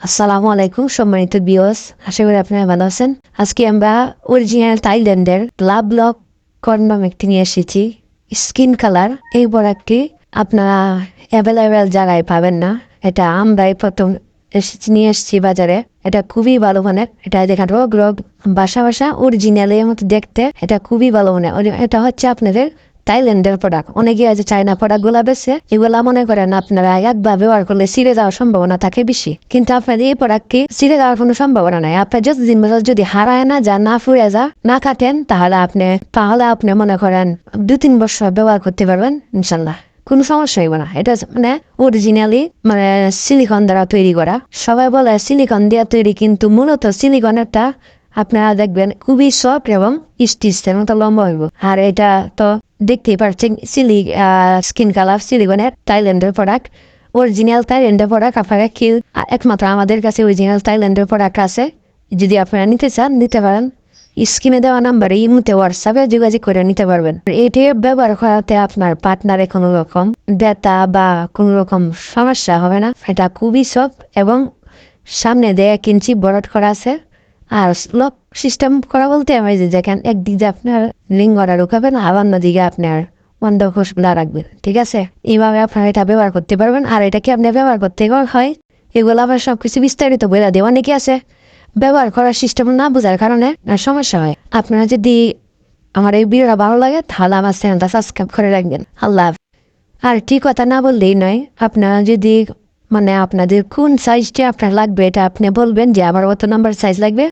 আসসালামু আলাইকুম সম্মানিত ভিউয়ার্স, আশা করি আপনারা ভালো আছেন। আজকে আমরা অরিজিনাল থাইল্যান্ডের লাভ লক কন্ডম একটি নিয়ে এসেছি। স্কিন কালার এই প্রোডাক্টটি আপনারা অ্যাভেলেবেল জায়গায় পাবেন না। এটা আমরাই প্রথম নিয়ে এসেছি বাজারে। এটা খুবই ভালো মানের। এটা দেখেন রোগ বাসা অরিজিনালের মতো দেখতে। এটা খুবই ভালো মানের। এটা হচ্ছে আপনাদের থাইল্যান্ডের প্রোডাক্ট। অনেকে আছে চায়না প্রোডাক্ট গুলা বেছে, এগুলা মনে করেন আপনারা একবার ব্যবহার করলে ছিঁড়ে যাওয়ার সম্ভাবনা থাকে বেশি, কিন্তু আপনাদের এই প্রোডাক্টটি ছিঁড়ে যাওয়ার কোনো সম্ভাবনা নাই। আপনার যদি হারায় না যা, না ফুরে যা, না কাটেন, তাহলে আপনি মনে করেন 2-3 বছর ব্যবহার করতে পারবেন ইনশাল্লাহ, কোনো সমস্যা হইব না। এটা মানে অরিজিনালি সিলিকন দ্বারা তৈরি করা। সবাই বলে সিলিকন দিয়ে তৈরি, কিন্তু মূলত সিলিকনেরটা আপনারা দেখবেন খুবই সফট এবং স্টিচের মতো লম্বা হইব। আর এটা তো দেখতেই পাচ্ছেন স্কিন কালার সিলিকনের থাইল্যান্ডের প্রোডাক্ট। অরিজিনাল থাইল্যান্ডের প্রোডাক্ট আপনারা কি একমাত্র আমাদের কাছে অরিজিনাল থাইল্যান্ডের প্রোডাক্ট আছে। যদি আপনারা নিতে চান নিতে পারেন। স্ক্রিনে দেওয়া নাম্বারে ইমুতে হোয়াটসঅ্যাপে যোগাযোগ করে নিতে পারবেন। এটি ব্যবহার করাতে আপনার পার্টনারে কোনো রকম ব্যথা বা কোনো রকম সমস্যা হবে না। এটা খুবই সফট এবং সামনে 1 ইঞ্চি বরড করা আছে। আর লক সিস্টেম করা বলতে আমি যে দেখেন, একদিকে আপনার লিঙ্গটা ঢুকাবেন, আর অন্যদিকে আপনার অন্ধকোষগুলা রাখবেন। ঠিক আছে, এইভাবে আপনারা এটা ব্যবহার করতে পারবেন। আর এটা কি আপনি ব্যবহার করতে হয় এগুলো আবার সবকিছু বিস্তারিত বলে দেওয়া। অনেকে আছে ব্যবহার করার সিস্টেম না বোঝার কারণে সমস্যা হয়। আপনারা যদি আমার এই ভিডিওটা ভালো লাগে তাহলে আমার চ্যানেলটা সাবস্ক্রাইব করে রাখবেন। আল্লাহ হাফেজ। আর ঠিক কথা না বললেই নয়, আপনারা যদি আপনাদের কোন সাইজটা আপনার লাগবে এটা আপনি বলবেন যে আমার অত নাম্বার সাইজ লাগবে।